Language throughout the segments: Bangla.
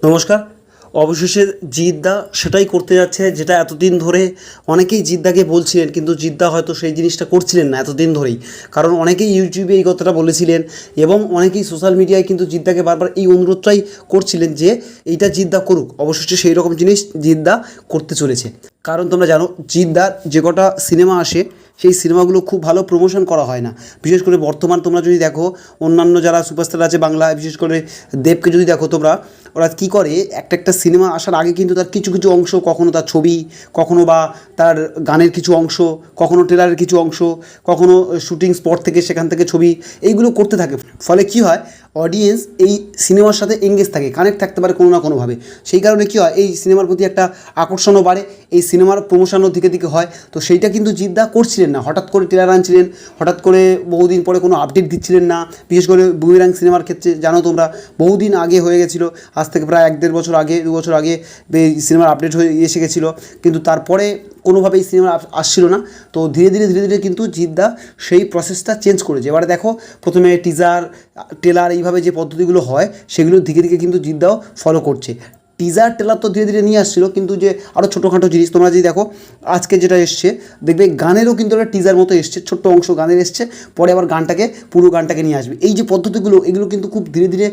নমস্কার। অবশেষে জিদ্দা সেটাই করতে যাচ্ছে যেটা এতদিন ধরে অনেকেই জিদ্দাকে বলছিলেন, কিন্তু জিদ্দা হয়তো সেই জিনিসটা করছিলেন না এতদিন ধরেই। কারণ অনেকেই ইউটিউবে এই কথাটা বলেছিলেন এবং অনেকেই সোশ্যাল মিডিয়ায় কিন্তু জিদ্দাকে বারবার এই অনুরোধটাই করছিলেন যে এইটা জিদ্দা করুক। অবশেষে সেই রকম জিনিস জিদ্দা করতে চলেছে। কারণ তোমরা জানো জিদ্দার যে কটা সিনেমা আসে সেই সিনেমাগুলো খুব ভালো প্রমোশন করা হয় না। বিশেষ করে বর্তমান তোমরা যদি দেখো অন্যান্য যারা সুপারস্টার আছে বাংলায়, বিশেষ করে দেবকে যদি দেখো তোমরা, ওরা কী করে একটা সিনেমা আসার আগে কিন্তু তার কিছু কিছু অংশ, কখনো তার ছবি, কখনো বা তার গানের কিছু অংশ, কখনো ট্রেলারের কিছু অংশ, কখনো শুটিং স্পট থেকে সেখান থেকে ছবি, এইগুলো করতে থাকে। ফলে কী হয়, অডিয়েন্স এই সিনেমার সাথে এঙ্গেজ থাকে, কানেক্ট থাকতে পারে কোনো না কোনোভাবে। সেই কারণে কী হয়, এই সিনেমার প্রতি একটা আকর্ষণও বাড়ে, এই সিনেমার প্রমোশনও দিকে দিকে হয়। তো সেইটা কিন্তু জিদ্দা করছিলেন না। হঠাৎ করে ট্রেলার আনছিলেন, হঠাৎ করে বহুদিন পরে কোনো আপডেট দিচ্ছিলেন না। বিশেষ করে বুমেরাং সিনেমার ক্ষেত্রে জানো তোমরা, বহুদিন আগে হয়ে গেছিলো, আজ থেকে প্রায় 1-1.5 বছর আগে, 2 বছর আগে এই সিনেমার আপডেট হয়ে এসে গেছিলো, কিন্তু তারপরে কোনোভাবেই সিনেমা আসছিল না। তো ধীরে ধীরে কিন্তু জিদ্দা সেই প্রসেসটা চেঞ্জ করেছে। এবারে দেখো, প্রথমে টিজার, ট্রেলার, এইভাবে যে পদ্ধতিগুলো হয় সেগুলোর দিকে দিকে কিন্তু জিদ্দাও ফলো করছে। টিজার ট্রেলার তো ধীরে ধীরে নিয়ে আসছিলো, কিন্তু যে আরও ছোটোখাটো জিনিস তোমরা যদি দেখো, আজকে যেটা এসছে দেখবে গানেরও কিন্তু একটা টিজার মতো এসছে, ছোট্ট অংশ গানের এসছে, পরে আবার গানটাকে পুরো গানটাকে নিয়ে আসবে। এই যে পদ্ধতিগুলো, এগুলো কিন্তু খুব ধীরে ধীরে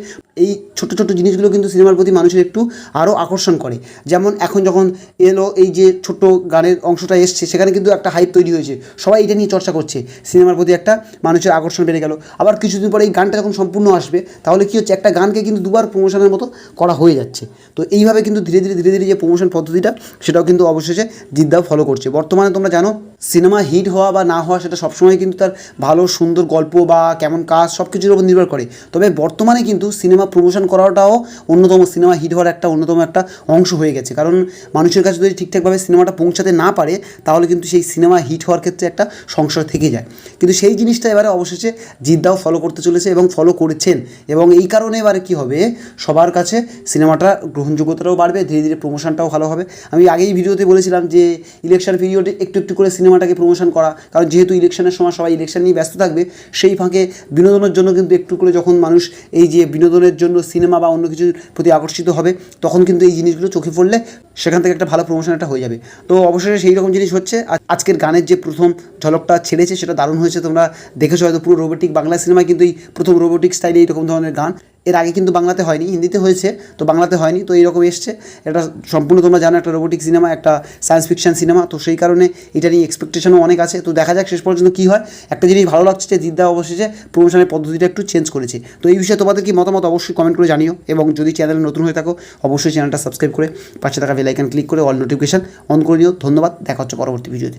এই ছোটো ছোটো জিনিসগুলো কিন্তু সিনেমার প্রতি মানুষের একটু আরও আকর্ষণ করে। যেমন এখন যখন এলো এই যে ছোট্ট গানের অংশটা এসছে, সেখানে কিন্তু একটা হাইপ তৈরি হয়েছে, সবাই এটা নিয়ে চর্চা করছে, সিনেমার প্রতি একটা মানুষের আকর্ষণ বেড়ে গেল। আবার কিছুদিন পরে এই গানটা যখন সম্পূর্ণ আসবে, তাহলে কী হচ্ছে, একটা গানকে কিন্তু দুবার প্রমোশনের মতো করা হয়ে যাচ্ছে। তো এইভাবে কিন্তু ধীরে ধীরে যে প্রমোশন পদ্ধতিটা, সেটাও কিন্তু অবশেষে জিদ্দাও ফলো করছে। বর্তমানে তোমরা জানো, সিনেমা হিট হওয়া বা না হওয়া সেটা সবসময় কিন্তু তার ভালো সুন্দর গল্প বা কেমন কাজ সব কিছুর উপর নির্ভর করে। তবে বর্তমানে কিন্তু সিনেমা প্রমোশন করাটাও অন্যতম, সিনেমা হিট হওয়ার একটা অন্যতম একটা অংশ হয়ে গেছে। কারণ মানুষের কাছে যদি ঠিকঠাকভাবে সিনেমাটা পৌঁছাতে না পারে, তাহলে কিন্তু সেই সিনেমা হিট হওয়ার ক্ষেত্রে একটা সংশয় থেকে যায়। কিন্তু সেই জিনিসটা এবারে অবশেষে জিদ্দাও ফলো করতে চলেছে এবং ফলো করেছেন। এবং এই কারণে এবারে কী হবে, সবার কাছে সিনেমাটা গ্রহণযোগ্যতাটাও বাড়বে, ধীরে ধীরে প্রমোশনটাও ভালো হবে। আমি আগেই ভিডিওতে বলেছিলাম যে ইলেকশন পিরিয়ডে একটু একটু করে সিনেমাটাকে প্রমোশন করা, কারণ যেহেতু ইলেকশনের সময় সবাই ইলেকশন নিয়ে ব্যস্ত থাকবে, সেই ফাঁকে বিনোদনের জন্য কিন্তু একটু করে যখন মানুষ এই যে বিনোদনের জন্য সিনেমা বা অন্য কিছুর প্রতি আকর্ষিত হবে, তখন কিন্তু এই জিনিসগুলো চোখে পড়লে সেখান থেকে একটা ভালো প্রমোশন একটা হয়ে যাবে। তো অবশ্যই সেই রকম জিনিস হচ্ছে। আজকের গানের যে প্রথম ঝলকটা ছেড়েছে সেটা দারুণ হয়েছে, তোমরা দেখেছো হয়তো। পুরো রোবোটিক, বাংলা সিনেমায় কিন্তু এই প্রথম রোবোটিক স্টাইলে এইরকম ধরনের গান। এর আগে কিন্তু বাংলাতে হয়নি, হিন্দিতে হয়েছে, তো বাংলাতে হয়নি। তো এইরকম এসছে, এটা সম্পূর্ণ তোমরা জানো একটা রোবোটিক সিনেমা, একটা সায়েন্স ফিকশন সিনেমা। তো সেই কারণে এটা নিয়ে এক্সপেকটেশনও অনেক আছে। তো দেখা যাক শেষ পর্যন্ত কী হয়। একটা জিনিস ভালো লাগছে যে জিদ্দা অবশেষে প্রমোশনের পদ্ধতিটা একটু চেঞ্জ করেছে। তো এই বিষয়ে তোমাদের কি মতামত অবশ্যই কমেন্ট করে জানিও। এবং যদি চ্যানেলে নতুন হয়ে থাকো, অবশ্যই চ্যানেলটা সাবস্ক্রাইব করে পাশে থাকা বেল আইকন ক্লিক করে অল নোটিফিকেশান অন করে নিও। ধন্যবাদ, দেখা হচ্ছে পরবর্তী ভিডিওতে।